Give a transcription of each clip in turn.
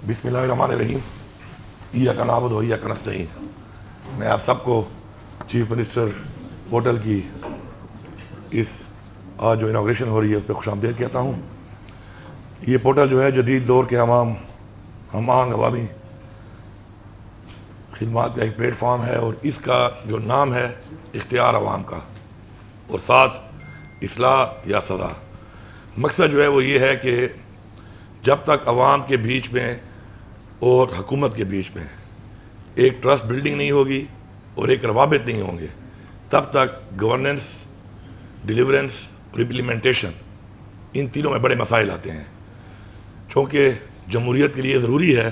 بسم اللہ الرحمن الرحیم ایاک نعبد و ایاک نستعین۔ میں آپ سب کو چیف منسٹر پورٹل کی اس آج جو انوگریشن ہو رہی ہے اس پہ خوش آمدید کہتا ہوں۔ یہ پورٹل جو ہے جدید دور کے ہم آہنگ عوامی خدمات کا ایک پلیٹ فارم ہے، اور اس کا جو نام ہے اختیار عوام کا، اور ساتھ اصلاح یا سزا۔ مقصد جو ہے وہ یہ ہے کہ جب تک عوام کے بیچ میں اور حکومت کے بیچ میں ایک ٹرسٹ بلڈنگ نہیں ہوگی اور ایک روابط نہیں ہوں گے، تب تک گورننس، ڈیلیورنس اور امپلیمنٹیشن ان تینوں میں بڑے مسائل آتے ہیں۔ چونکہ جمہوریت کے لیے ضروری ہے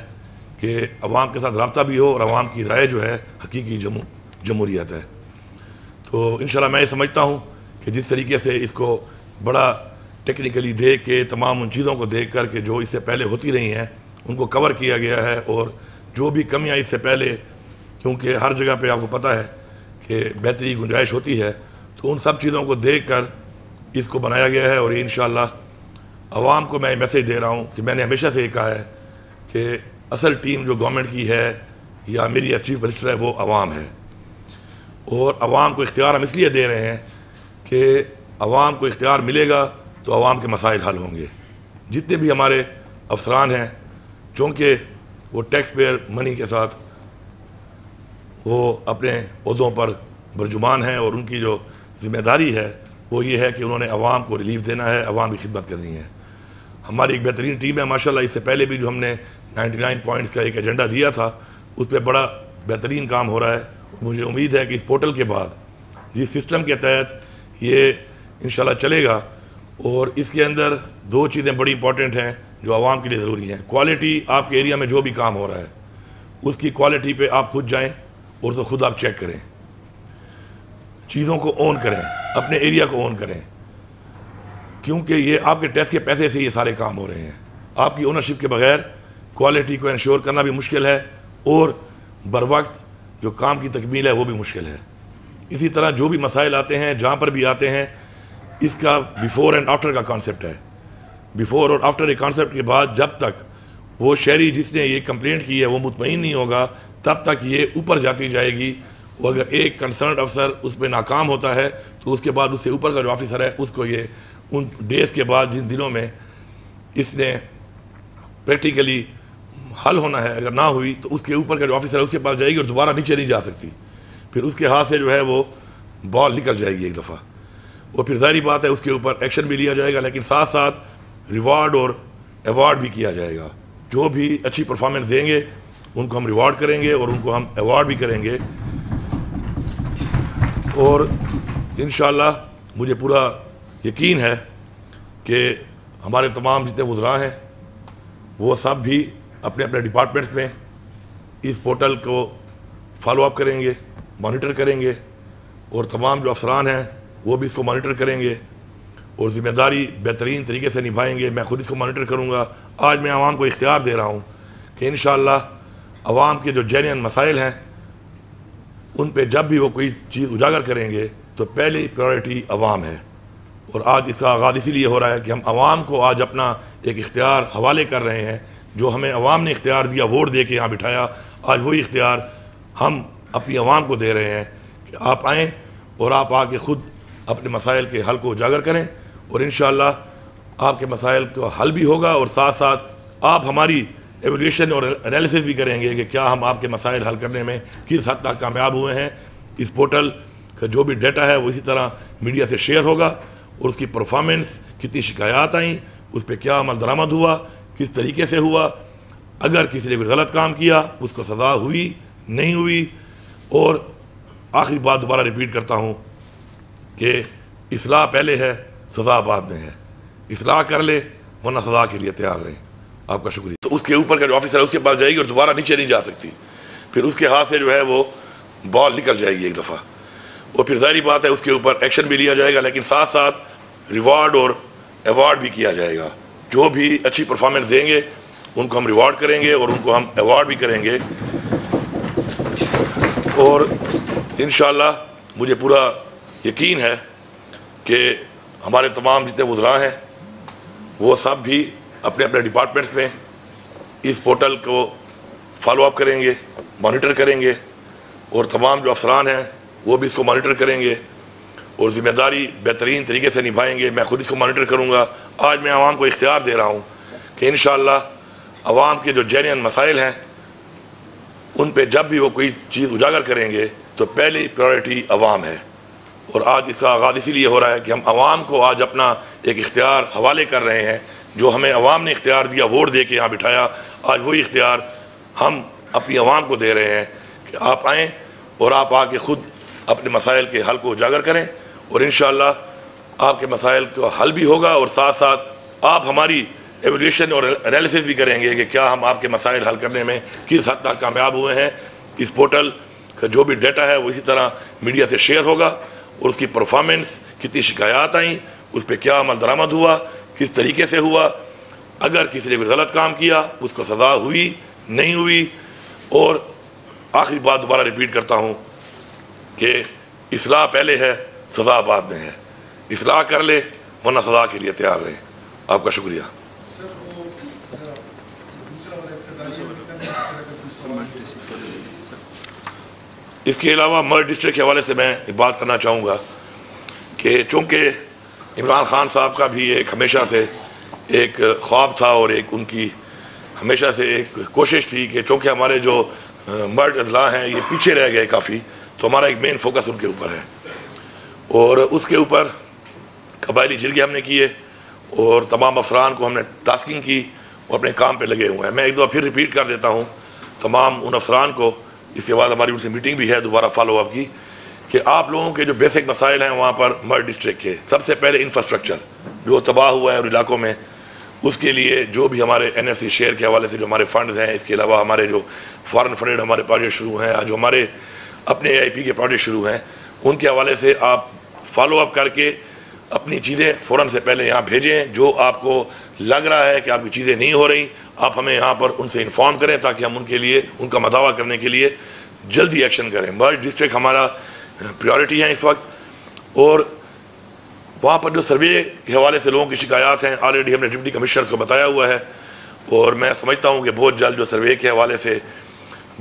کہ عوام کے ساتھ رابطہ بھی ہو، اور عوام کی رائے جو ہے حقیقی جمہوریت ہے۔ تو انشاءاللہ میں یہ سمجھتا ہوں کہ جس طریقے سے اس کو بڑا ٹیکنیکلی دیکھ کے، تمام ان چیزوں کو دیکھ کر کے جو اس سے پہلے ہوتی رہی ہیں ان کو کور کیا گیا ہے، اور جو بھی کمیاں اس سے پہلے، کیونکہ ہر جگہ پہ آپ کو پتہ ہے کہ بہتری گنجائش ہوتی ہے، تو ان سب چیزوں کو دیکھ کر اس کو بنایا گیا ہے۔ اور یہ انشاءاللہ عوام کو میں یہ میسیج دے رہا ہوں کہ میں نے ہمیشہ سے یہ کہا ہے کہ اصل ٹیم جو گورنمنٹ کی ہے یا میری ایس چیف منسٹر ہے وہ عوام ہے، اور عوام کو اختیار ہم اس لیے دے رہے ہیں کہ عوام کو اختیار ملے گا تو عوام کے مسائل حل ہوں گے۔ جتنے بھی ہمارے افسران ہیں، چونکہ وہ ٹیکس پیئر منی کے ساتھ وہ اپنے عہدوں پر برجمان ہیں، اور ان کی جو ذمہ داری ہے وہ یہ ہے کہ انہوں نے عوام کو ریلیف دینا ہے، عوام کی خدمت کرنی ہے۔ ہماری ایک بہترین ٹیم ہے ماشاءاللہ۔ اس سے پہلے بھی جو ہم نے 99 پوائنٹس کا ایک ایجنڈا دیا تھا اس پہ بڑا بہترین کام ہو رہا ہے۔ مجھے امید ہے کہ اس پورٹل کے بعد جس سسٹم کے تحت یہ انشاءاللہ چلے گا، اور اس کے اندر دو چیزیں بڑی امپورٹنٹ ہیں جو عوام کے لیے ضروری ہیں۔ کوالٹی، آپ کے ایریا میں جو بھی کام ہو رہا ہے اس کی کوالٹی پہ آپ خود جائیں اور تو خود آپ چیک کریں، چیزوں کو اون کریں، اپنے ایریا کو اون کریں، کیونکہ یہ آپ کے ٹیکس کے پیسے سے یہ سارے کام ہو رہے ہیں۔ آپ کی اونرشپ کے بغیر کوالٹی کو انشور کرنا بھی مشکل ہے، اور بر وقت جو کام کی تکمیل ہے وہ بھی مشکل ہے۔ اسی طرح جو بھی مسائل آتے ہیں، جہاں پر بھی آتے ہیں، اس کا بیفور اینڈ آفٹر کا کانسیپٹ ہے۔ بیفور اور آفٹر ایک کانسیپٹ کے بعد جب تک وہ شہری جس نے یہ کمپلینٹ کی ہے وہ مطمئن نہیں ہوگا، تب تک یہ اوپر جاتی جائے گی، اور اگر ایک کنسرنڈ افسر اس پہ ناکام ہوتا ہے تو اس کے بعد اس سے اوپر کا جو آفیسر ہے اس کو یہ ان ڈیز کے بعد، جن دنوں میں اس نے پریکٹیکلی حل ہونا ہے، اگر نہ ہوئی تو اس کے اوپر کا جو آفیسر ہے اس کے پاس جائے گی اور دوبارہ نیچے نہیں جا سکتی، پھر اس کے ہاتھ سے جو ہے وہ بال نکل جائے گی ایک دفعہ، اور پھر ظاہری بات ہے اس کے اوپر ایکشن بھی لیا جائے گا، لیکن ساتھ ساتھ ریوارڈ اور ایوارڈ بھی کیا جائے گا۔ جو بھی اچھی پرفارمنس دیں گے ان کو ہم ریوارڈ کریں گے اور ان کو ہم ایوارڈ بھی کریں گے، اور انشاءاللہ مجھے پورا یقین ہے کہ ہمارے تمام جتنے وزراء ہیں وہ سب بھی اپنے اپنے ڈپارٹمنٹس میں اس پورٹل کو فالو اپ کریں گے، مانیٹر کریں گے، اور تمام جو افسران ہیں وہ بھی اس کو مانیٹر کریں گے اور ذمہ داری بہترین طریقے سے نبھائیں گے۔ میں خود اس کو مانیٹر کروں گا۔ آج میں عوام کو اختیار دے رہا ہوں کہ انشاءاللہ عوام کے جو جینین مسائل ہیں ان پہ جب بھی وہ کوئی چیز اجاگر کریں گے تو پہلی پریورٹی عوام ہے، اور آج اس کا آغاز اسی لیے ہو رہا ہے کہ ہم عوام کو آج اپنا ایک اختیار حوالے کر رہے ہیں۔ جو ہمیں عوام نے اختیار دیا، ووٹ دے کے یہاں بٹھایا، آج وہی اختیار ہم اپنی عوام کو دے رہے ہیں کہ آپ آئیں اور آپ آ کے خود اپنے مسائل کے حل کو اجاگر کریں، اور انشاءاللہ آپ کے مسائل کا حل بھی ہوگا، اور ساتھ ساتھ آپ ہماری ایویلیوشن اور انالیسس بھی کریں گے کہ کیا ہم آپ کے مسائل حل کرنے میں کس حد تک کامیاب ہوئے ہیں۔ اس پورٹل کا جو بھی ڈیٹا ہے وہ اسی طرح میڈیا سے شیئر ہوگا، اور اس کی پرفارمنس، کتنی شکایات آئیں، اس پہ کیا عمل درآمد ہوا، کس طریقے سے ہوا، اگر کسی نے بھی غلط کام کیا اس کو سزا ہوئی نہیں ہوئی، اور آخری بات دوبارہ ریپیٹ کرتا ہوں کہ اصلاح پہلے ہے، سزا بعد میں ہے۔ اصلاح کر لے ورنہ سزا کے لیے تیار رہیں۔ آپ کا شکریہ۔ تو اس کے اوپر کا جو آفیسر ہے اس کے پاس جائے گی اور دوبارہ نیچے نہیں جا سکتی، پھر اس کے ہاتھ سے جو ہے وہ بال نکل جائے گی ایک دفعہ، اور پھر ظاہری بات ہے اس کے اوپر ایکشن بھی لیا جائے گا، لیکن ساتھ ساتھ ریوارڈ اور ایوارڈ بھی کیا جائے گا۔ جو بھی اچھی پرفارمنس دیں گے ان کو ہم ریوارڈ کریں گے اور ان کو ہم ایوارڈ بھی کریں گے، اور انشاءاللہ مجھے پورا یقین ہے کہ ہمارے تمام جتنے وزراء ہیں وہ سب بھی اپنے اپنے ڈپارٹمنٹس میں اس پورٹل کو فالو اپ کریں گے، مانیٹر کریں گے، اور تمام جو افسران ہیں وہ بھی اس کو مانیٹر کریں گے اور ذمہ داری بہترین طریقے سے نبھائیں گے۔ میں خود اس کو مانیٹر کروں گا۔ آج میں عوام کو اختیار دے رہا ہوں کہ انشاءاللہ عوام کے جو جینین مسائل ہیں ان پہ جب بھی وہ کوئی چیز اجاگر کریں گے تو پہلی پرائرٹی عوام ہے، اور آج اس کا آغاز اسی لیے ہو رہا ہے کہ ہم عوام کو آج اپنا ایک اختیار حوالے کر رہے ہیں۔ جو ہمیں عوام نے اختیار دیا، ووٹ دے کے یہاں بٹھایا، آج وہی اختیار ہم اپنی عوام کو دے رہے ہیں کہ آپ آئیں اور آپ آ کے خود اپنے مسائل کے حل کو اجاگر کریں، اور انشاءاللہ آپ کے مسائل کا حل بھی ہوگا، اور ساتھ ساتھ آپ ہماری ایویلیوشن اور انالیسس بھی کریں گے کہ کیا ہم آپ کے مسائل حل کرنے میں کس حد تک کامیاب ہوئے ہیں۔ اس پورٹل کا جو بھی ڈیٹا ہے وہ اسی طرح میڈیا سے شیئر ہوگا، اور اس کی پرفارمنس، کتنی شکایات آئیں، اس پہ کیا عمل درآمد ہوا، کس طریقے سے ہوا، اگر کسی نے کوئی غلط کام کیا اس کو سزا ہوئی نہیں ہوئی، اور آخری بات دوبارہ ریپیٹ کرتا ہوں کہ اصلاح پہلے ہے، سزا بعد میں ہے۔ اصلاح کر لے ورنہ سزا کے لیے تیار رہے۔ آپ کا شکریہ۔ اس کے علاوہ مرڈ ڈسٹرکٹ کے حوالے سے میں بات کرنا چاہوں گا کہ چونکہ عمران خان صاحب کا بھی ایک ہمیشہ سے ایک خواب تھا اور ایک ان کی ہمیشہ سے ایک کوشش تھی کہ چونکہ ہمارے جو مرڈ اضلاع ہیں یہ پیچھے رہ گئے کافی، تو ہمارا ایک مین فوکس ان کے اوپر ہے، اور اس کے اوپر قبائلی جرگے ہم نے کیے اور تمام افسران کو ہم نے ٹاسکنگ کی اور اپنے کام پہ لگے ہوئے ہیں۔ میں ایک دفعہ پھر ریپیٹ کر دیتا ہوں تمام ان افسران کو، اس کے بعد ہماری ان سے میٹنگ بھی ہے دوبارہ فالو اپ کی، کہ آپ لوگوں کے جو بیسک مسائل ہیں وہاں پر مرڈ ڈسٹرکٹ کے، سب سے پہلے انفراسٹرکچر جو تباہ ہوا ہے اور علاقوں میں، اس کے لیے جو بھی ہمارے این ایف سی شیئر کے حوالے سے جو ہمارے فنڈز ہیں، اس کے علاوہ ہمارے جو فارن فنڈڈ ہمارے پروجیکٹ شروع ہیں، جو ہمارے اپنے اے آئی پی کے پروجیکٹ شروع ہیں، ان کے حوالے سے آپ فالو اپ کر کے اپنی چیزیں فوراً سے پہلے یہاں بھیجیں۔ جو آپ کو لگ رہا ہے کہ آپ کی چیزیں نہیں ہو رہی، آپ ہمیں یہاں پر ان سے انفارم کریں تاکہ ہم ان کے لیے ان کا مداوع کرنے کے لیے جلدی ایکشن کریں۔ مرڈ ڈسٹرکٹ ہمارا پریورٹی ہے اس وقت، اور وہاں پر جو سروے کے حوالے سے لوگوں کی شکایات ہیں آلریڈی ہم نے ڈپٹی کمشنرز کو بتایا ہوا ہے، اور میں سمجھتا ہوں کہ بہت جلد جو سروے کے حوالے سے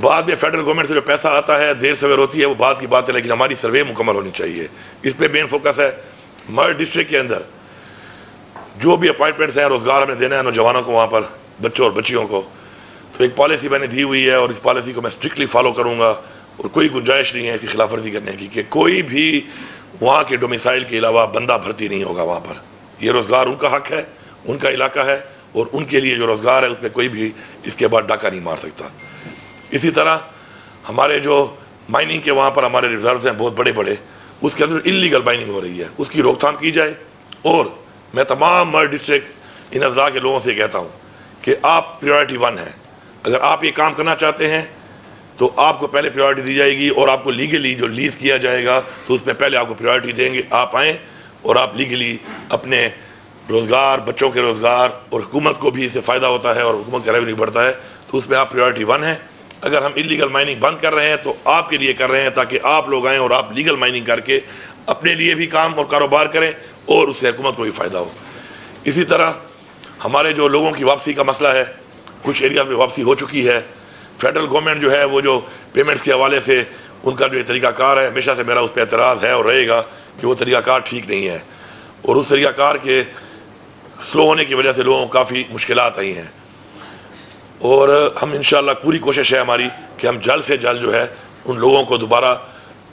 بعد میں فیڈرل گورنمنٹ سے جو پیسہ آتا ہے دیر سویر ہوتی ہے وہ بات کی بات ہے، لیکن ہماری سروے مکمل ہونی چاہیے، اس پہ مین فوکس ہے۔ مرڈ ڈسٹرکٹ کے اندر جو بھی اپائنٹمنٹس ہیں، روزگار ہمیں دینا ہے نوجوانوں کو، وہاں پر بچوں اور بچیوں کو، تو ایک پالیسی میں نے دی ہوئی ہے اور اس پالیسی کو میں اسٹرکٹلی فالو کروں گا، اور کوئی گنجائش نہیں ہے اسی خلاف ورزی کرنے کی کہ کوئی بھی وہاں کے ڈومیسائل کے علاوہ بندہ بھرتی نہیں ہوگا وہاں پر۔ یہ روزگار ان کا حق ہے، ان کا علاقہ ہے، اور ان کے لیے جو روزگار ہے اس میں کوئی بھی اس کے بعد ڈاکہ نہیں مار سکتا۔ اسی طرح ہمارے جو مائننگ کے وہاں پر ہمارے ریزروز ہیں بہت بڑے بڑے، اس کے اندر انلیگل مائننگ ہو رہی ہے، اس کی روک تھام کی جائے۔ اور میں تمام مرڈ ڈسٹرکٹ ان اضلاع کے لوگوں سے کہتا ہوں کہ آپ پریورٹی 1 ہیں، اگر آپ یہ کام کرنا چاہتے ہیں تو آپ کو پہلے پریورٹی دی جائے گی، اور آپ کو لیگلی جو لیز کیا جائے گا تو اس میں پہلے آپ کو پریورٹی دیں گے۔ آپ آئیں اور آپ لیگلی اپنے روزگار، بچوں کے روزگار، اور حکومت کو بھی اس سے فائدہ ہوتا ہے اور حکومت کا ریونیو بڑھتا ہے، تو اس میں آپ پریورٹی 1 ہیں۔ اگر ہم انلیگل مائننگ بند کر رہے ہیں تو آپ کے لیے کر رہے ہیں تاکہ آپ لوگ آئیں اور آپ لیگل مائننگ کر کے اپنے لیے بھی کام اور کاروبار کریں اور اس سے حکومت کو بھی فائدہ ہو۔ اسی طرح ہمارے جو لوگوں کی واپسی کا مسئلہ ہے، کچھ ایریا میں واپسی ہو چکی ہے۔ فیڈرل گورنمنٹ جو ہے وہ جو پیمنٹس کے حوالے سے ان کا جو طریقہ کار ہے، ہمیشہ سے میرا اس پہ اعتراض ہے اور رہے گا کہ وہ طریقہ کار ٹھیک نہیں ہے، اور اس طریقہ کار کے سلو ہونے کی وجہ سے لوگوں کو کافی مشکلات آئی ہیں، اور ہم انشاءاللہ پوری کوشش ہے ہماری کہ ہم جلد سے جلد جو ہے ان لوگوں کو دوبارہ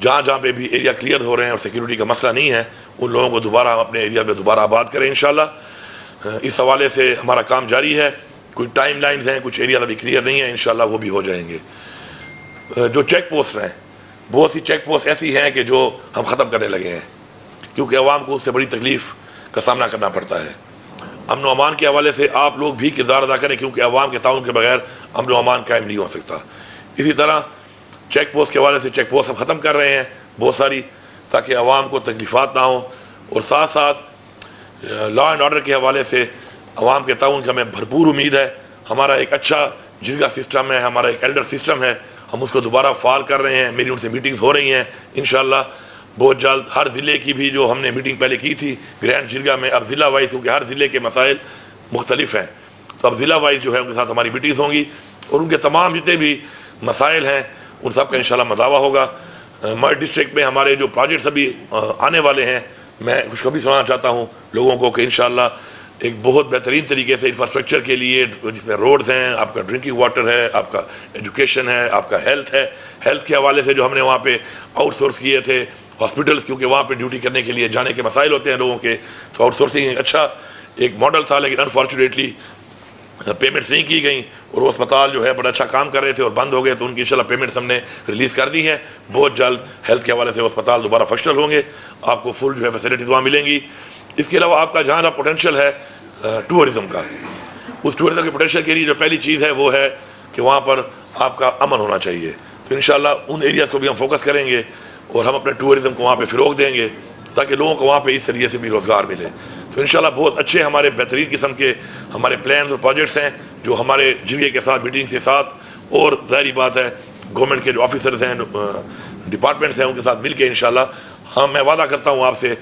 جہاں جہاں پہ بھی ایریا کلیئر ہو رہے ہیں اور سیکیورٹی کا مسئلہ نہیں ہے، ان لوگوں کو دوبارہ ہم اپنے ایریا میں دوبارہ آباد کریں انشاءاللہ۔ اس حوالے سے ہمارا کام جاری ہے، کچھ ٹائم لائنز ہیں، کچھ ایریا ابھی کلیئر نہیں ہے، انشاءاللہ وہ بھی ہو جائیں گے۔ جو چیک پوسٹ ہیں، بہت سی چیک پوسٹ ایسی ہیں کہ جو ہم ختم کرنے لگے ہیں، کیونکہ عوام کو اس سے بڑی تکلیف کا سامنا کرنا پڑتا ہے۔ امن و امان کے حوالے سے آپ لوگ بھی کردار ادا کریں، کیونکہ عوام کے تعاون کے بغیر امن و امان قائم نہیں ہو سکتا۔ اسی طرح چیک پوسٹ کے حوالے سے چیک پوسٹ ہم ختم کر رہے ہیں بہت ساری، تاکہ عوام کو تکلیفات نہ ہوں، اور ساتھ ساتھ لا اینڈ آرڈر کے حوالے سے عوام کے تعاون کی ہمیں بھرپور امید ہے۔ ہمارا ایک اچھا جرگہ سسٹم ہے، ہمارا ایک ایلڈر سسٹم ہے، ہم اس کو دوبارہ فعال کر رہے ہیں۔ میری ان سے میٹنگز ہو رہی ہیں انشاءاللہ بہت جلد۔ ہر ضلع کی بھی جو ہم نے میٹنگ پہلے کی تھی گرینڈ جرگہ میں، اب ضلع وائز، کیونکہ ہر ضلع کے مسائل مختلف ہیں، تو اب ضلع وائز جو ہے ان کے ساتھ ہماری میٹنگز ہوں گی اور ان کے تمام جتنے بھی مسائل ہیں ان سب کا انشاءاللہ مداوع ہوگا. ہمارے ڈسٹرکٹ میں ہمارے جو پروجیکٹس ابھی آنے والے ہیں میں خوشخبری سنانا چاہتا ہوں لوگوں کو کہ انشاءاللہ ایک بہت بہترین طریقے سے انفراسٹرکچر کے لیے جس میں روڈز ہیں, آپ کا ڈرنکنگ واٹر ہے, آپ کا ایجوکیشن ہے, آپ کا ہیلتھ ہے. ہیلتھ کے حوالے سے جو ہم نے وہاں پہ آؤٹ سورس کیے تھے ہاسپٹلس, کیونکہ وہاں پہ ڈیوٹی کرنے کے لیے جانے کے مسائل ہوتے ہیں لوگوں کے, تو آؤٹ سورسنگ ایک اچھا ایک ماڈل تھا, لیکن انفارچونیٹلی پیمنٹس نہیں کی گئیں اور وہ اسپتال جو ہے بڑا اچھا کام کر رہے تھے اور بند ہو گئے, تو ان کی انشاءاللہ پیمنٹس ہم نے ریلیز کر دی ہیں. بہت جلد ہیلتھ کے حوالے سے وہ اسپتال دوبارہ فنکشنل ہوں گے, آپ کو فل جو ہے فیسلٹیز وہاں ملیں گی. اس کے علاوہ آپ کا جہاں پوٹینشیل ہے ٹورزم کا, اس ٹورزم کے پوٹینشیل کے لیے جو پہلی چیز ہے وہ ہے کہ وہاں پر آپ کا امن ہونا چاہیے. تو انشاءاللہ ان ایریاز کو بھی ہم فوکس کریں گے اور ہم اپنے ٹورزم کو وہاں پہ فروغ دیں گے تاکہ لوگوں کو وہاں پہ اس ذریعے سے بھی روزگار ملے. تو انشاءاللہ بہت اچھے ہمارے بہترین قسم کے ہمارے پلانز اور پروجیکٹس ہیں جو ہمارے جویے کے ساتھ میٹنگ کے ساتھ, اور ظاہری بات ہے گورنمنٹ کے جو آفیسرز ہیں ڈپارٹمنٹس ہیں ان کے ساتھ مل کے انشاءاللہ میں وعدہ کرتا ہوں آپ سے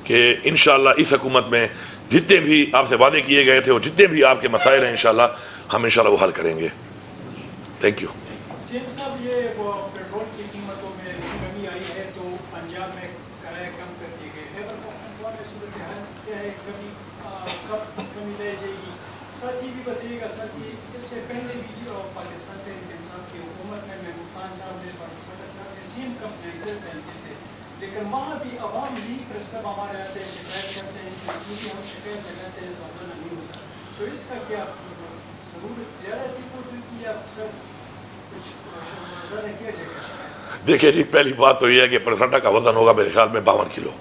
کہ انشاءاللہ اس حکومت میں جتنے بھی آپ سے وعدے کیے گئے تھے اور جتنے بھی آپ کے مسائل ہیں انشاءاللہ ہم انشاءاللہ وہ حل کریں گے. Thank you. صاحب یہ پیٹرول کی قیمتوں میں کمی آئی ہے تو پنجاب میں کرایہ کم کر دیے گئے ہیں, صورتحال کیا ہے, کب کمی لے جائے گی؟ ساتھ ہی بھی بتائیے گا سر کہ اس سے پہلے بھی پاکستان تحریک انصاف کی حکومت میں محمود خان صاحب نے پاکستان صاحب نے سیم کمپلیکسر پہنتے تھے, لیکن وہاں بھی عوام ہی پرستب ہمارے آتے ہیں شکایت کرتے ہیں کہ کیونکہ ہم شکایت لگاتے ہیں تو افضل نہیں ہوتا, تو اس کا کیا ضرورت زیادہ تھی پوٹل کی یا سر کچھ نظر کیا جائے گا؟ دیکھیے جی, پہلی بات تو یہ ہے کہ پرسنٹا کا وزن ہوگا میرے خیال میں 52 کلو,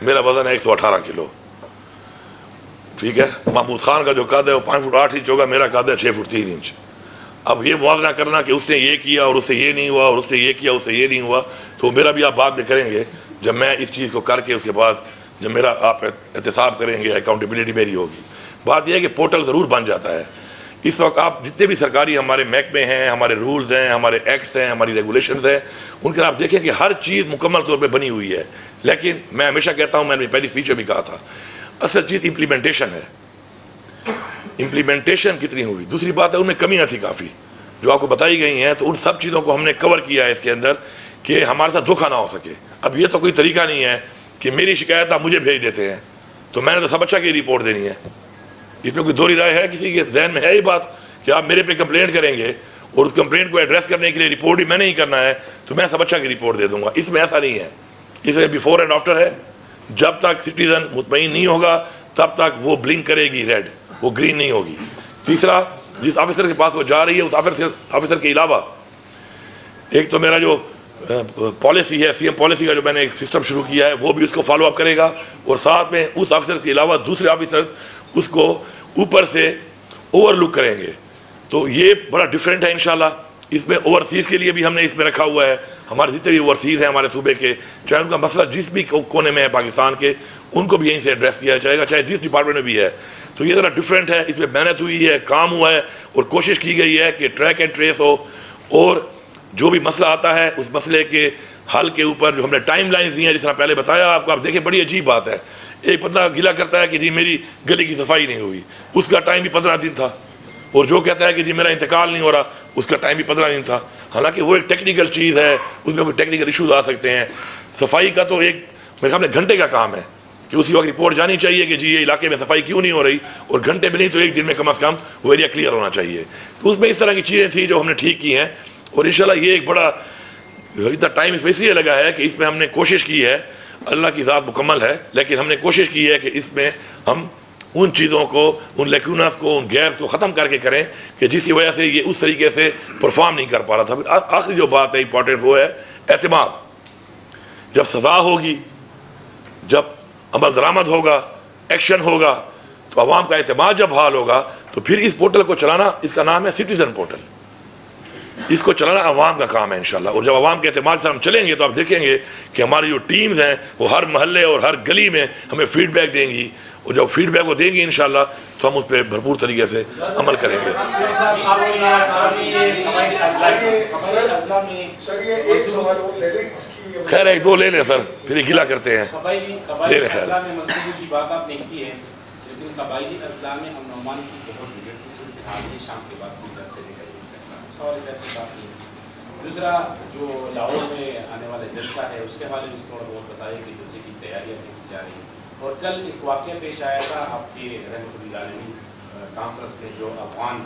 میرا وزن ہے 118 کلو, ٹھیک ہے. محمود خان کا جو قد ہے وہ 5 فٹ 8 انچ ہوگا, میرا قد ہے 6 فٹ 3 انچ. اب یہ موازنہ کرنا کہ اس نے یہ کیا اور اس سے یہ نہیں ہوا اور اس نے یہ کیا اس سے یہ نہیں ہوا, تو میرا بھی آپ بعد میں کریں گے جب میں اس چیز کو کر کے اس کے بعد جب میرا آپ احتساب کریں گے, اکاؤنٹیبلٹی میری ہوگی. بات یہ ہے کہ پورٹل ضرور بن جاتا ہے. اس وقت آپ جتنے بھی سرکاری ہمارے محکمے ہیں, ہمارے رولز ہیں, ہمارے ایکٹس ہیں, ہماری ریگولیشنز ہیں, ان کے آپ دیکھیں کہ ہر چیز مکمل طور پہ بنی ہوئی ہے, لیکن میں ہمیشہ کہتا ہوں, میں نے پہلی اسپیچ میں بھی کہا تھا, اصل چیز امپلیمنٹیشن ہے. امپلیمنٹیشن کتنی ہوئی. دوسری بات ہے ان میں کمیاں تھیں کافی جو آپ کو بتائی گئی ہیں, تو ان سب چیزوں کو ہم نے کور کیا ہے اس کے اندر کہ ہمارے ساتھ دھوکہ نہ ہو سکے. اب یہ تو کوئی طریقہ نہیں ہے کہ میری شکایت آپ مجھے بھیج دیتے ہیں تو میں نے تو سب اچھا کی رپورٹ دینی ہے. اس میں کوئی دوہری رائے ہے کسی کے ذہن میں ہے یہ بات کہ آپ میرے پہ کمپلینٹ کریں گے اور اس کمپلینٹ کو ایڈریس کرنے کے لیے رپورٹ بھی میں نے ہی کرنا ہے تو میں سب اچھا کی رپورٹ دے دوں گا؟ اس میں ایسا نہیں ہے. اس میں بیفور اینڈ آفٹر ہے. جب تک سٹیزن مطمئن نہیں ہوگا تب تک وہ بلنک کرے گی ریڈ, وہ گرین نہیں ہوگی. تیسرا, جس آفیسر کے پاس وہ جا رہی ہے اس آفیسر کے علاوہ ایک تو میرا جو پالیسی ہے سی ایم پالیسی کا جو میں نے ایک سسٹم شروع کیا ہے وہ بھی اس کو فالو اپ کرے گا, اور ساتھ میں اس آفیسر کے علاوہ دوسرے آفیسر اس کو اوپر سے اوور لک کریں گے. تو یہ بڑا ڈفرینٹ ہے انشاءاللہ. اس میں اوورسیز کے لیے بھی ہم نے اس میں رکھا ہوا ہے. ہمارے جتنے بھی اوورسیز ہیں ہمارے صوبے کے, چاہے ان کا مسئلہ جس بھی کونے میں ہے پاکستان کے, ان کو بھی یہیں سے ایڈریس کیا جائے گا, چاہے جس ڈپارٹمنٹ میں بھی ہے. تو یہ ذرا ڈفرینٹ ہے, اس میں محنت ہوئی ہے, کام ہوا ہے, اور کوشش کی گئی ہے کہ ٹریک اینڈ ٹریس ہو, اور جو بھی مسئلہ آتا ہے اس مسئلے کے حل کے اوپر جو ہم نے ٹائم لائنز دی ہیں, جس طرح پہلے بتایا آپ کو. آپ دیکھیں بڑی عجیب بات ہے, ایک بندہ گلا کرتا ہے کہ جی میری گلی کی صفائی نہیں ہوئی, اس کا ٹائم بھی 15 دن تھا, اور جو کہتا ہے کہ جی میرا انتقال نہیں ہو رہا اس کا ٹائم بھی 15 دن تھا. حالانکہ وہ ایک ٹیکنیکل چیز ہے, اس میں کوئی ٹیکنیکل ایشوز آ سکتے ہیں. صفائی کا تو ایک میرے خیال میں گھنٹے کا کام ہے کہ اسی وقت رپورٹ جانی چاہیے کہ جی یہ علاقے میں صفائی کیوں نہیں ہو رہی, اور گھنٹے میں نہیں تو ایک دن میں کم از کم وہ ایریا کلیئر ہونا چاہیے. تو اس میں اس طرح کی چیزیں تھیں جو ہم نے ٹھیک کی ہیں, اور انشاءاللہ یہ ایک بڑا اتنا ٹائم اس میں اس لیے لگا ہے کہ اس میں ہم نے کوشش کی ہے, اللہ کی ذات مکمل ہے, لیکن ہم نے کوشش کی ہے کہ اس میں ہم ان چیزوں کو, ان لیکوناس کو, ان گیپس کو ختم کر کے کریں کہ جس کی وجہ سے یہ اس طریقے سے پرفارم نہیں کر پا رہا تھا. آخری جو بات ہے امپورٹنٹ وہ ہے اعتماد. جب سزا ہوگی, جب عمل درآمد ہوگا, ایکشن ہوگا, تو عوام کا اعتماد جب حال ہوگا تو پھر اس پورٹل کو چلانا, اس کا نام ہے سٹیزن پورٹل, اس کو چلانا عوام کا کام ہے انشاءاللہ. اور جب عوام کے اعتماد سے ہم چلیں گے تو آپ دیکھیں گے کہ ہماری جو ٹیمز ہیں وہ ہر محلے اور ہر گلی میں ہمیں فیڈ بیک دیں گی, اور جب فیڈ بیک وہ دیں گی انشاءاللہ تو ہم اس پہ بھرپور طریقے سے عمل کریں گے. خیر ایک دو لے لیں سر, پھر یہ گلا کرتے ہیں, لے لیں. خیر یہ شام کے بعد جلسے سے نکل نہیں سکتا. سوال اس کی بات نہیں. دوسرا جو لاہور میں آنے والا جلسہ ہے اس کے حوالے میں تھوڑا بہت بتائیے کہ جلسے کی تیاریاں کیسی جا رہی ہیں. اور کل ایک واقعہ پیش آیا تھا آپ کے رحمۃ اللہ عالمین کانفرنس میں جو افغان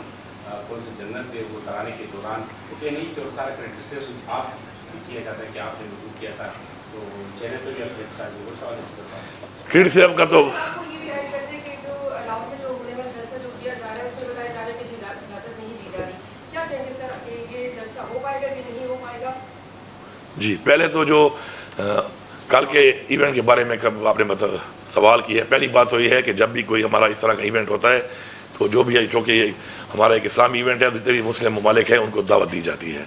پولیس جنرل تھے وہ کرانے کے دوران کہ نہیں کہ سارا کریٹیسزم آپ کیا جاتا ہے کہ آپ نے وضو کیا تھا. تو چہرے تو بھی آپ کے ساتھ وہ سوال اس پر کرٹیسزم کا تو آپ کو یہ بھی ایڈ کرتے ہیں کہ جو لاہور میں جو ہونے والا جلسہ جو کیا جا رہا ہے اس میں بتایا جا رہا ہے کہ اجازت نہیں دی جا رہی. کیا کہیں گے سر کہ یہ جلسہ ہو پائے گا کہ نہیں ہو پائے گا؟ جی پہلے تو جو کل کے ایونٹ کے بارے میں آپ نے سوال کیا ہے. پہلی بات تو یہ ہے کہ جب بھی کوئی ہمارا اس طرح کا ایونٹ ہوتا ہے تو جو بھی ہے چونکہ یہ ہمارا ایک اسلامی ایونٹ ہے جتنے بھی مسلم ممالک ہیں ان کو دعوت دی جاتی ہے.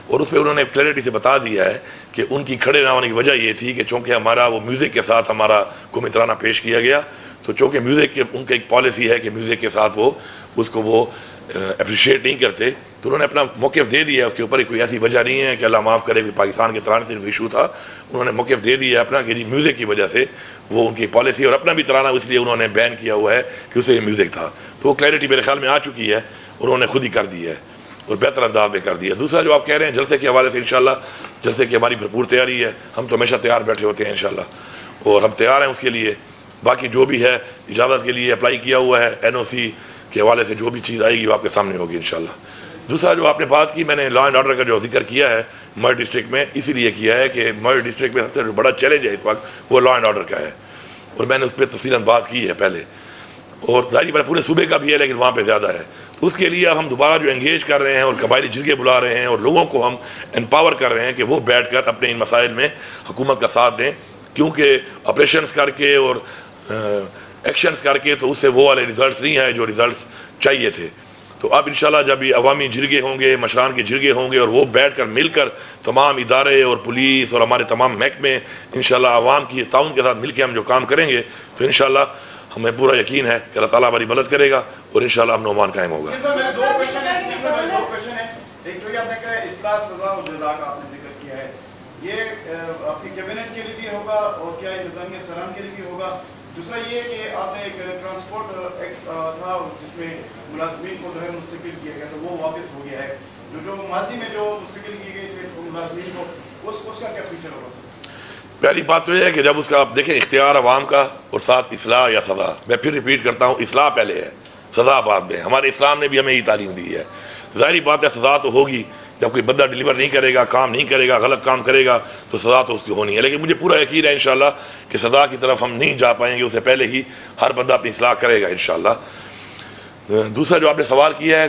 اور اس پہ انہوں نے کلیئرٹی سے بتا دیا ہے کہ ان کی کھڑے نہ ہونے کی وجہ یہ تھی کہ چونکہ ہمارا وہ میوزک کے ساتھ ہمارا قومی ترانہ پیش کیا گیا تو چونکہ میوزک کے ان کا ایک پالیسی ہے کہ میوزک کے ساتھ وہ اس کو وہ اپریشیٹ نہیں کرتے تو انہوں نے اپنا موقف دے دیا. اس کے اوپر کوئی ایسی وجہ نہیں ہے کہ اللہ معاف کرے کہ پاکستان کے ترانے سے ایشو تھا. انہوں نے موقف دے دیا اپنا کہ میوزک کی وجہ سے وہ ان کی پالیسی اور اپنا بھی ترانہ اس لیے انہوں نے بین کیا ہوا ہے کہ اسے یہ میوزک تھا. تو وہ کلیئرٹی میرے خیال میں آ چکی ہے انہوں نے خود ہی کر دی ہے اور بہتر انداز میں کر دیا. دوسرا جو آپ کہہ رہے ہیں جلسے کے حوالے سے انشاءاللہ جلسے کی ہماری بھرپور تیاری ہے. ہم تو ہمیشہ تیار بیٹھے ہوتے ہیں انشاءاللہ اور ہم تیار ہیں اس کے لیے. باقی جو بھی ہے اجازت کے لیے اپلائی کیا ہوا ہے NOC کے حوالے سے جو بھی چیز آئے گی وہ آپ کے سامنے ہوگی انشاءاللہ. دوسرا جو آپ نے بات کی میں نے لا اینڈ آرڈر کا جو ذکر کیا ہے مئو ڈسٹرکٹ میں اسی لیے کیا ہے کہ مئو ڈسٹرکٹ میں سب سے بڑا چیلنج ہے اس وقت وہ لا اینڈ آرڈر کا ہے اور میں نے اس پہ تفصیلاً بات کی ہے پہلے اور ظاہری بات پورے صوبے کا بھی ہے لیکن وہاں پہ زیادہ ہے. تو اس کے لیے اب ہم دوبارہ جو انگیج کر رہے ہیں اور قبائلی جرگے بلا رہے ہیں اور لوگوں کو ہم امپاور کر رہے ہیں کہ وہ بیٹھ کر اپنے ان مسائل میں حکومت کا ساتھ دیں کیونکہ آپریشنز کر کے اور ایکشنز کر کے تو اس سے وہ والے ریزلٹس نہیں آئے جو ریزلٹس چاہیے تھے. تو اب انشاءاللہ جب یہ عوامی جرگے ہوں گے مشران کے جرگے ہوں گے اور وہ بیٹھ کر مل کر تمام ادارے اور پولیس اور ہمارے تمام محکمے انشاءاللہ عوام کی تعاون کے ساتھ مل کے ہم جو کام کریں گے تو انشاءاللہ ہمیں پورا یقین ہے کہ اللہ تعالیٰ ہماری مدد کرے گا اور انشاءاللہ امن و امان قائم ہوگا. ایک جو آپ نے کہا اصلاح سزا اور جزا کا آپ نے ذکر کیا ہے یہ آپ کی کیبنٹ کے لیے بھی ہوگا اور کیا انتظامیہ سران کے لیے بھی ہوگا؟ دوسرا یہ کہ آپ نے ایک ٹرانسپورٹ ایکٹ تھا جس میں ملازمین کو جو ہے مستقل کیا گیا تو وہ واپس ہو گیا ہے. جو ماضی میں جو مستقل کیے گئے تھے ملازمین کو اس کا کیا فیچر ہوگا؟ پہلی بات تو یہ ہے کہ جب اس کا آپ دیکھیں اختیار عوام کا اور ساتھ اصلاح یا سزا. میں پھر ریپیٹ کرتا ہوں اصلاح پہلے ہے سزا بعد میں. ہمارے اسلام نے بھی ہمیں یہ تعلیم دی ہے. ظاہری بات ہے سزا تو ہوگی جب کوئی بندہ ڈلیور نہیں کرے گا کام نہیں کرے گا غلط کام کرے گا تو سزا تو اس کی ہونی ہے. لیکن مجھے پورا یقین ہے انشاءاللہ کہ سزا کی طرف ہم نہیں جا پائیں گے اس سے پہلے ہی ہر بندہ اپنی اصلاح کرے گا انشاءاللہ. دوسرا جو آپ نے سوال کیا ہے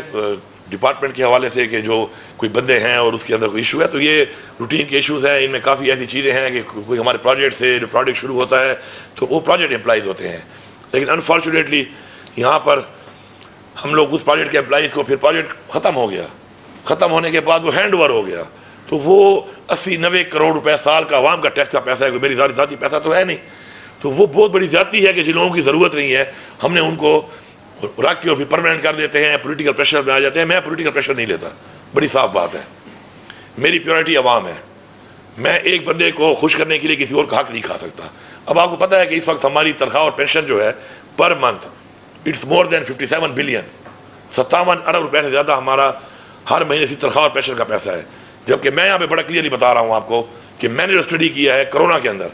ڈپارٹمنٹ کے حوالے سے کہ جو کوئی بندے ہیں اور اس کے اندر کوئی ایشو ہے تو یہ روٹین کے ایشوز ہیں. ان میں کافی ایسی چیزیں ہیں کہ کوئی ہمارے پروجیکٹ سے جو پروجیکٹ شروع ہوتا ہے تو وہ پروجیکٹ امپلائیز ہوتے ہیں لیکن انفارچونیٹلی یہاں پر ہم لوگ اس پروجیکٹ کے امپلائیز کو پھر پروجیکٹ ختم ہو گیا. ختم ہونے کے بعد وہ ہینڈ اوور ہو گیا تو وہ 80-90 کروڑ روپے سال کا عوام کا ٹیکس کا پیسہ ہے. میری ذاتی پیسہ تو ہے نہیں تو وہ بہت بڑی زیادتی ہے کہ جن لوگوں کی ضرورت نہیں ہے ہم نے ان کو رکھ کے اور پھر پرماننٹ کر دیتے ہیں. پولیٹیکل پریشر میں آ جاتے ہیں. میں پولیٹیکل پریشر نہیں لیتا. بڑی صاف بات ہے میری پیورٹی عوام ہے. میں ایک بندے کو خوش کرنے کے لیے کسی اور کا حق نہیں کھا سکتا. اب آپ کو پتا ہے کہ اس وقت ہماری تنخواہ اور پینشن جو ہے پر month it's more than 57 billion 57 ارب روپے سے زیادہ ہمارا ہر مہینے سے تنخواہ اور پینشن کا پیسہ ہے. جبکہ میں یہاں پہ بڑا کلیئرلی بتا رہا ہوں آپ کو کہ میں نے جو اسٹڈی کیا ہے کرونا کے اندر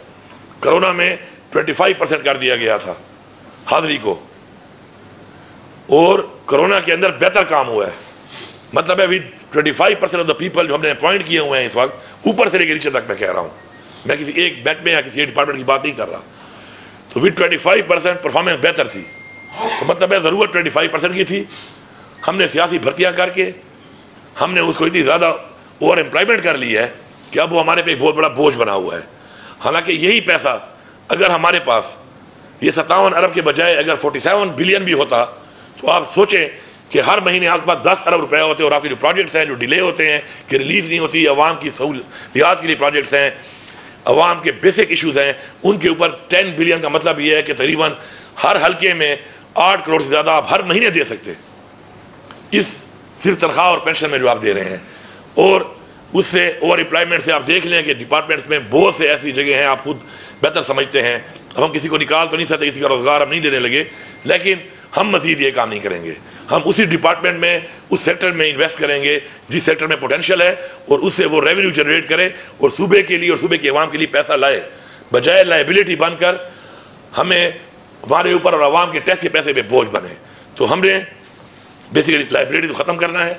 کرونا میں 25% کر دیا گیا تھا حاضری کو اور کرونا کے اندر بہتر کام ہوا ہے. مطلب ہے 25% آف دا پیپل جو ہم نے اپوائنٹ کیے ہوئے ہیں اس وقت اوپر سے لے کے نیچے تک میں کہہ رہا ہوں. میں کسی ایک بینک میں یا کسی ایک ڈپارٹمنٹ کی بات نہیں کر رہا. تو 25% پرفارمنس بہتر تھی. تو مطلب ہے ضرورت 25% کی تھی. ہم نے سیاسی بھرتیاں کر کے ہم نے اس کو اتنی زیادہ اوور امپلائمنٹ کر لی ہے کہ اب وہ ہمارے پہ ایک بہت بڑا بوجھ بنا ہوا ہے. حالانکہ یہی پیسہ اگر ہمارے پاس یہ 57 ارب کے بجائے اگر 47 بلین بھی ہوتا تو آپ سوچیں کہ ہر مہینے آپ کے پاس 10 ارب روپے ہوتے اور آپ کے جو پروجیکٹس ہیں جو ڈیلے ہوتے ہیں کہ ریلیز نہیں ہوتی عوام کی سہولیات کے لیے پروجیکٹس ہیں عوام کے بیسک ایشوز ہیں ان کے اوپر 10 بلین کا مطلب یہ ہے کہ تقریباً ہر حلقے میں 8 کروڑ سے زیادہ آپ ہر مہینے دے سکتے اس صرف تنخواہ اور پینشن میں جو آپ دے رہے ہیں. اور اس سے اوور امپلائمنٹ سے آپ دیکھ لیں کہ ڈپارٹمنٹس میں بہت سے ایسی جگہ ہیں آپ خود بہتر سمجھتے ہیں. اب ہم کسی کو نکال تو نہیں سکتے کسی کا روزگار ہم نہیں دینے لگے لیکن ہم مزید یہ کام نہیں کریں گے. ہم اسی ڈپارٹمنٹ میں اس سیکٹر میں انویسٹ کریں گے جس سیکٹر میں پوٹینشیل ہے, اور اس سے وہ ریونیو جنریٹ کرے اور صوبے کے لیے اور صوبے کے عوام کے لیے پیسہ لائے, بجائے لائبلٹی بن کر ہمیں ہمارے اوپر اور عوام کے ٹیکس کے پیسے پہ بوجھ بنے. تو ہم نے بیسیکلی لائبلٹی کو ختم کرنا ہے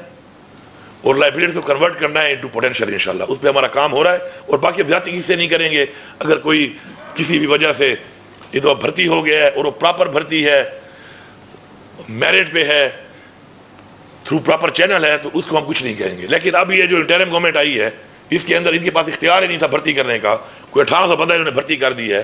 اور لائبلٹی کو کنورٹ کرنا ہے انٹو پوٹینشیل انشاءاللہ. اس پہ ہمارا کام ہو رہا ہے, اور باقی زیادتی کسی سے نہیں کریں گے. اگر کوئی کسی بھی وجہ سے یہ تو بھرتی ہو گیا ہے اور وہ پراپر بھرتی ہے, میرٹ پہ ہے, تھرو پراپر چینل ہے, تو اس کو ہم کچھ نہیں کہیں گے. لیکن اب یہ جو انٹرم گورنمنٹ آئی ہے اس کے اندر ان کے پاس اختیار ہی نہیں تھا بھرتی کرنے کا. کوئی 1800 بندہ انہوں نے بھرتی کر دی ہے,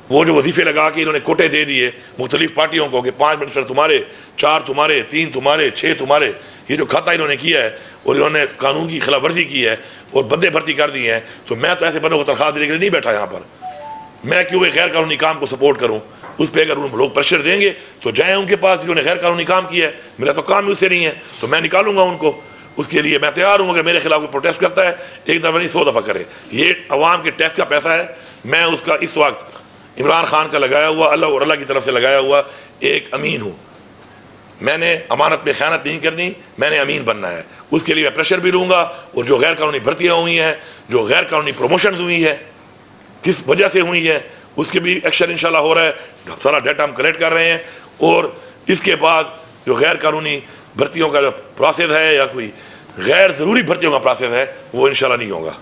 وہ جو وظیفے لگا کے انہوں نے کوٹے دے دیے مختلف پارٹیوں کو کہ 5 منسٹر تمہارے, 4 تمہارے, 3 تمہارے, 6 تمہارے. یہ جو کھاتا انہوں نے کیا ہے اور انہوں نے قانون کی خلاف ورزی کی ہے اور بندے بھرتی کر دیے ہیں. تو میں تو ایسے بندوں کو تنخواہ دینے کے لیے نہیں بیٹھا یہاں پر. میں کیوں ایک غیر قانونی کام کو سپورٹ کروں؟ اس پہ اگر لوگ پریشر دیں گے تو جائیں ان کے پاس جنہوں نے غیر قانونی کام کیا ہے. میرا تو کام ہی اس سے نہیں ہے, تو میں نکالوں گا ان کو. اس کے لیے میں تیار ہوں. اگر میرے خلاف کوئی پروٹیسٹ کرتا ہے ایک دفعہ نہیں 100 دفعہ کرے. یہ عوام کے ٹیکس کا پیسہ ہے. میں اس کا اس وقت عمران خان کا لگایا ہوا, اللہ اور اللہ کی طرف سے لگایا ہوا ایک امین ہوں. میں نے امانت میں خیانت نہیں کرنی, میں نے امین بننا ہے. اس کے لیے میں پریشر بھی لوں گا. اور جو غیر قانونی بھرتیاں ہوئی ہیں, جو غیر قانونی پروموشنز ہوئی ہیں, کس وجہ سے ہوئی ہیں, اس کے بھی ایکشن انشاءاللہ ہو رہا ہے. سارا ڈیٹا ہم کلیکٹ کر رہے ہیں. اور اس کے بعد جو غیر قانونی بھرتیوں کا جو پروسیس ہے یا کوئی غیر ضروری بھرتیوں کا پروسیس ہے وہ انشاءاللہ نہیں ہوگا.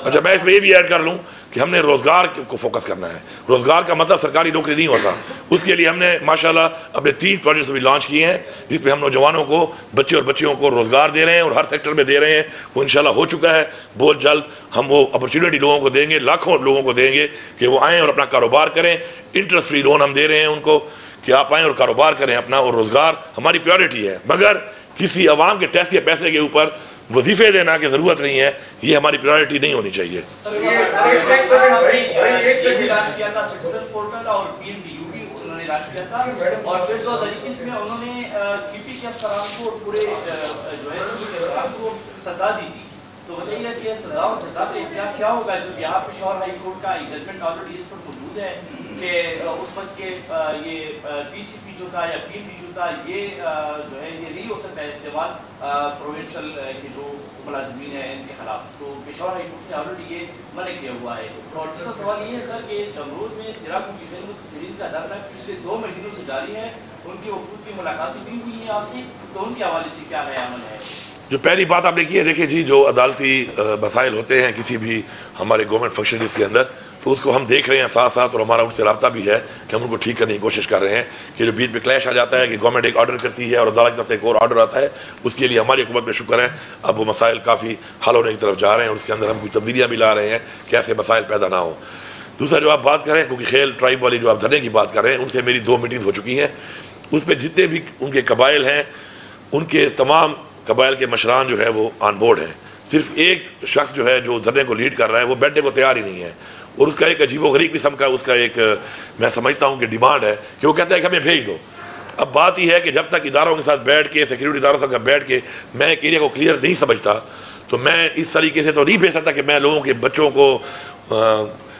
اچھا, میں اس میں یہ بھی ایڈ کر لوں کہ ہم نے روزگار کو فوکس کرنا ہے. روزگار کا مطلب سرکاری نوکری نہیں ہوتا. اس کے لیے ہم نے ماشاءاللہ اپنے 3 پروجیکٹس بھی لانچ کیے ہیں جس پہ ہم نوجوانوں کو, بچے اور بچیوں کو روزگار دے رہے ہیں اور ہر سیکٹر میں دے رہے ہیں. وہ انشاءاللہ ہو چکا ہے. بہت جلد ہم وہ اپرچونٹی لوگوں کو دیں گے, لاکھوں لوگوں کو دیں گے کہ وہ آئیں اور اپنا کاروبار کریں. انٹرسٹ فری لون ہم دے رہے ہیں ان کو کہ آپ آئیں اور کاروبار کریں اپنا. اور روزگار ہماری پریورٹی ہے, مگر کسی عوام کے ٹیکس کے پیسے کے اوپر وظیفے دینا کی ضرورت نہیں ہے. یہ ہماری پریورٹی نہیں ہونی چاہیے. اور پھر 2021 میں انہوں نے KP کے افسران کو اور پورے جو ہے افسران کو سزا دی تھی. تو بتائیے کہ سزا اور سزا سے کیا ہوگا؟ جو یہاں پشاور ہائی کورٹ کا ججمنٹ آلریڈی اس پر موجود ہے کہ اس وقت کے یہ PCP جو تھا یا PMP جو تھا یہ جو ہے یہ نہیں ہو سکتا ہے استعمال پروونشل کے جو ملازمین ہیں ان کے خلاف. تو پشاور ہائی کورٹ نے آلریڈی یہ منع کیا ہوا ہے. اور دوسرا سوال یہ ہے سر کہ جمرود میں سراغوں کی خدمت تحریر کا درد پچھلے 2 مہینوں سے جاری ہے. ان کی وفود کی ملاقاتیں بھی ہوئی ہیں آپ کی, تو ان کے حوالے سے کیا نیا عمل ہے؟ جو پہلی بات آپ نے کی ہے, دیکھیں جی, جو عدالتی مسائل ہوتے ہیں کسی بھی ہمارے گورنمنٹ فنکشنریز کے اندر, تو اس کو ہم دیکھ رہے ہیں ساتھ ساتھ, اور ہمارا ان سے رابطہ بھی ہے کہ ہم ان کو ٹھیک کرنے کی کوشش کر رہے ہیں. کہ جو بیچ میں کلیش آ جاتا ہے کہ گورنمنٹ ایک آرڈر کرتی ہے اور عدالت کی طرف سے ایک اور آرڈر آتا ہے, اس کے لیے ہماری حکومت میں شکر ہے اب وہ مسائل کافی حل ہونے کی طرف جا رہے ہیں, اور اس کے اندر ہم کچھ تبدیلیاں بھی لا رہے ہیں کہ ایسے مسائل پیدا نہ ہوں. دوسرا جو آپ بات کریں کیونکہ کھیل ٹرائب والی جو آپ دھرنے کی بات کر رہے ہیں, ان سے میری 2 میٹنگ ہو چکی ہیں. اس پہ جتنے بھی ان کے قبائل ہیں ان کے تمام قبائل کے مشران جو ہے وہ آن بورڈ ہیں. صرف ایک شخص جو ہے جو دھرنے کو لیڈ کر رہا ہے وہ بیٹھنے کو تیار ہی نہیں ہے. اور اس کا ایک عجیب و غریب قسم کا اس کا ایک میں سمجھتا ہوں کہ ڈیمانڈ ہے کہ وہ کہتا ہے کہ ہمیں بھیج دو. اب بات یہ ہے کہ جب تک اداروں کے ساتھ بیٹھ کے, سیکورٹی اداروں کے ساتھ بیٹھ کے میں ایک ایریا کو کلیئر نہیں سمجھتا, تو میں اس طریقے سے تو نہیں بھیج سکتا کہ میں لوگوں کے بچوں کو,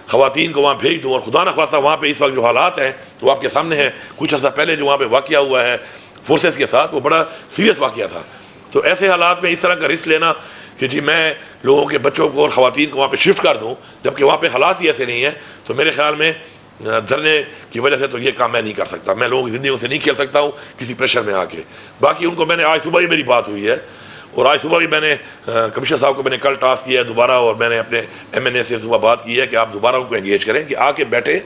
خواتین کو وہاں بھیج دوں. اور خدا نخواستہ وہاں پہ اس وقت جو حالات ہیں تو آپ کے سامنے ہیں. کچھ عرصہ پہلے جو وہاں پہ واقعہ ہوا ہے فورسز کے ساتھ, وہ بڑا سیریس واقعہ تھا. تو ایسے حالات میں اس طرح کا رسک لینا کہ جی میں لوگوں کے بچوں کو اور خواتین کو وہاں پہ شفٹ کر دوں جبکہ وہاں پہ حالات ہی ایسے نہیں ہیں, تو میرے خیال میں دھرنے کی وجہ سے تو یہ کام میں نہیں کر سکتا. میں لوگوں کی زندگیوں سے نہیں کھیل سکتا ہوں کسی پریشر میں آ کے. باقی ان کو میں نے آج صبح ہی میری بات ہوئی ہے, اور آج صبح بھی میں نے کمشنر صاحب کو میں نے کل ٹاسک کیا ہے دوبارہ, اور میں نے اپنے MNA سے صبح بات کی ہے کہ آپ دوبارہ ان کو انگیج کریں کہ آ کے بیٹھیں.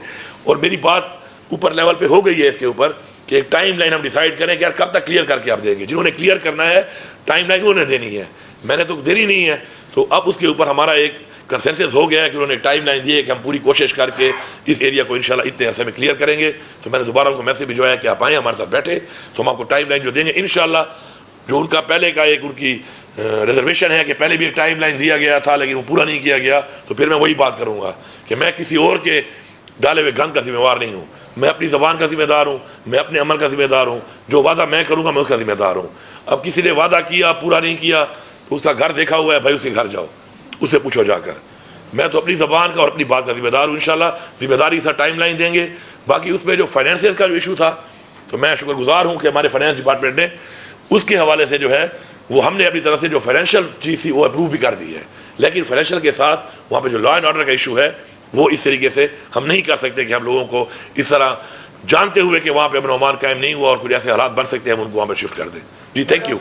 اور میری بات اوپر لیول پہ ہو گئی ہے اس کے اوپر کہ ایک ٹائم لائن ہم ڈیسائیڈ کریں کہ یار کب تک کلیئر کر کے آپ دیں گے. جنہوں نے کلیئر کرنا ہے ٹائم لائن انہوں نے دینی ہے, میں نے تو دینی نہیں ہے. تو اب اس کے اوپر ہمارا ایک کنسنسس ہو گیا ہے کہ انہوں نے ٹائم لائن دی ہے کہ ہم پوری کوشش کر کے اس ایریا کو انشاءاللہ اتنے عرصے میں کلیئر کریں گے. تو میں نے دوبارہ ان کو میسج بھجوایا کہ آپ آئیں ہمارے ساتھ بیٹھے, تو ہم آپ کو ٹائم لائن جو دیں گے انشاءاللہ. جو ان کا پہلے کا ایک ان کی ریزرویشن ہے کہ پہلے بھی ایک ٹائم لائن دیا گیا تھا لیکن وہ پورا نہیں کیا گیا, تو پھر میں وہی بات کروں گا کہ میں کسی اور کے ڈالے ہوئے گن کا ذمہ وار نہیں ہوں. میں اپنی زبان کا ذمہ دار ہوں, میں اپنے عمل کا ذمہ دار ہوں. جو وعدہ میں کروں گا میں اس کا ذمہ دار ہوں. اب کسی نے وعدہ کیا پورا نہیں کیا تو اس کا گھر دیکھا ہوا ہے, بھائی اس کے گھر جاؤ, اس سے پوچھو جا کر. میں تو اپنی زبان کا اور اپنی بات کا ذمہ دار ہوں. انشاءاللہ ذمہ داری سے ٹائم لائن دیں گے. باقی اس میں جو فائنینسز کا جو ایشو تھا تو میں شکر گزار ہوں کہ ہمارے فائنینس ڈپارٹمنٹ نے اس کے حوالے سے جو ہے وہ ہم نے اپنی طرف سے جو فائنینشیل چیز تھی وہ اپروو بھی کر دی ہے، لیکن فائنینشیل کے ساتھ وہاں پہ جو لا اینڈ آرڈر کا ایشو ہے وہ اس طریقے سے ہم نہیں کر سکتے کہ ہم لوگوں کو اس طرح جانتے ہوئے کہ وہاں پہ امن و امان قائم نہیں ہوا اور کچھ ایسے حالات بن سکتے ہیں ہم ان کو وہاں پہ شفٹ کر دیں. جی تھینک یو.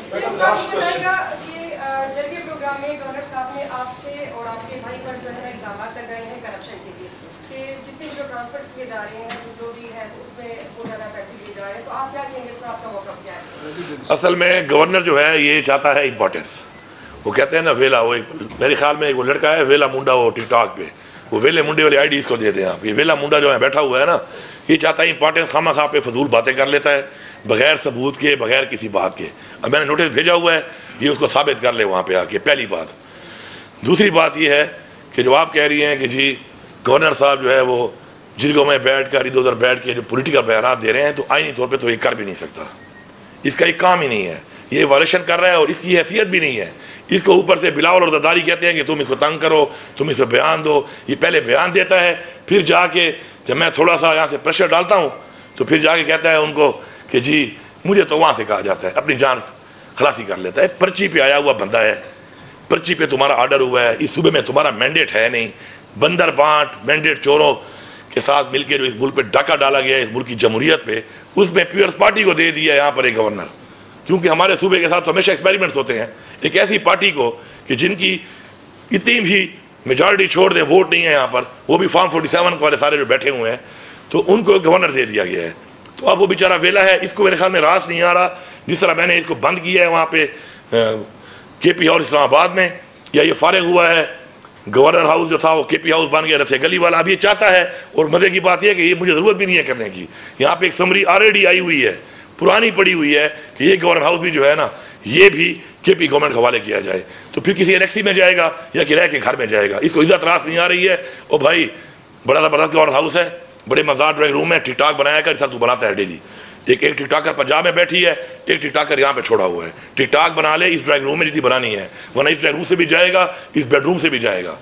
جرگے پروگرام میں گورنر صاحب نے آپ سے اور آپ کے بھائی پر جو ہے الزامات لگائے ہیں کرپشن کے لیے کہ جتنے جو ٹرانسفرس کیے جا رہے ہیں جو بھی ہے اس میں بہت زیادہ پیسے لیے جا رہے ہیں، تو آپ کیا کہیں گے اس پر آپ کا موقف کیا ہے؟ اصل میں گورنر جو ہے یہ چاہتا ہے امپورٹنس. وہ کہتے ہیں نا ویلا، وہ میرے خیال میں ایک لڑکا ہے ویلا منڈا، وہ ٹک ٹاک پہ وہ ویلے منڈے والی آئی ڈی اس کو دے دیں آپ. یہ ویلا منڈا جو ہے بیٹھا ہوا ہے نا، یہ چاہتا ہے امپورٹنس، خواہ مخواہ پہ فضول باتیں کر لیتا ہے بغیر ثبوت کے، بغیر کسی بات کے. اب میں نے نوٹس بھیجا ہوا ہے، یہ اس کو ثابت کر لے وہاں پہ آ کے. پہلی بات. دوسری بات یہ ہے کہ جو آپ کہہ رہی ہیں کہ جی گورنر صاحب جو ہے وہ جرگوں میں بیٹھ کر ادھر ادھر بیٹھ کے جو پولیٹیکل بیانات دے رہے ہیں، تو آئینی طور پہ تو یہ کر بھی نہیں سکتا. اس کا ایک کام ہی نہیں ہے، یہ وائلیشن کر رہا ہے اور اس کی حیثیت بھی نہیں ہے. اس کو اوپر سے بلاول اور زرداری کہتے ہیں کہ تم اس کو تنگ کرو، تم اس کو بیان دو. یہ پہلے بیان دیتا ہے، پھر جا کے جب میں تھوڑا سا یہاں سے پریشر ڈالتا ہوں تو پھر جا کے کہتا ہے ان کو کہ جی مجھے تو وہاں سے کہا جاتا ہے، اپنی جان خلاصی کر لیتا ہے. پرچی پہ آیا ہوا بندہ ہے، پرچی پہ تمہارا آرڈر ہوا ہے، اس صوبے میں تمہارا مینڈیٹ ہے نہیں. بندر بانٹ مینڈیٹ چوروں کے ساتھ مل کے جو اس ملک پہ ڈاکہ ڈالا گیا ہے اس ملک کی جمہوریت پہ، اس میں پیپلز پارٹی کو دے دیا ہے یہاں پر ایک گورنر. کیونکہ ہمارے صوبے کے ساتھ تو ہمیشہ ایکسپیریمنٹس ہوتے ہیں. ایک ایسی پارٹی کو کہ جن کی اتنی بھی میجارٹی چھوڑ دیں ووٹ نہیں ہے یہاں پر، وہ بھی فارم 47 والے سارے جو بیٹھے ہوئے ہیں، تو ان کو گورنر دے دیا گیا ہے. تو اب وہ بیچارہ ویلا ہے، اس کو میرے خیال میں راس نہیں آ رہا. جس طرح میں نے اس کو بند کیا ہے وہاں پہ کے پی ہاؤس اسلام آباد میں، یا یہ فارغ ہوا ہے گورنر ہاؤس جو تھا وہ کے پی ہاؤس بن گیا رفیع گلی والا. اب یہ چاہتا ہے، اور مزے کی بات یہ ہے کہ یہ مجھے ضرورت بھی نہیں ہے کرنے کی، یہاں پہ ایک سمری آلریڈی آئی ہوئی ہے، پرانی پڑی ہوئی ہے کہ یہ گورنر ہاؤس بھی جو ہے نا یہ بھی کے پی گورنمنٹ کے حوالے کیا جائے. تو پھر کسی انیکسی میں جائے گا یا کرائے کے گھر میں جائے گا. اس کو عزت راس نہیں آ رہی ہے. اور بھائی بڑا زبردست گورنر ہاؤس ہے، بڑے مزار ڈرائنگ روم ہے، ٹک ٹاک بنایا کر سر تو بناتا ہے ڈیلی. ایک ٹک ٹاکر پنجاب میں بیٹھی ہے، ایک ٹک ٹاکر یہاں پہ چھوڑا ہوا ہے. ٹک ٹاک بنا لے اس ڈرائنگ روم میں جتنی بنانی ہے، ورنہ اس ڈرائنگ روم سے بھی جائے گا، اس بیڈ روم سے بھی جائے گا.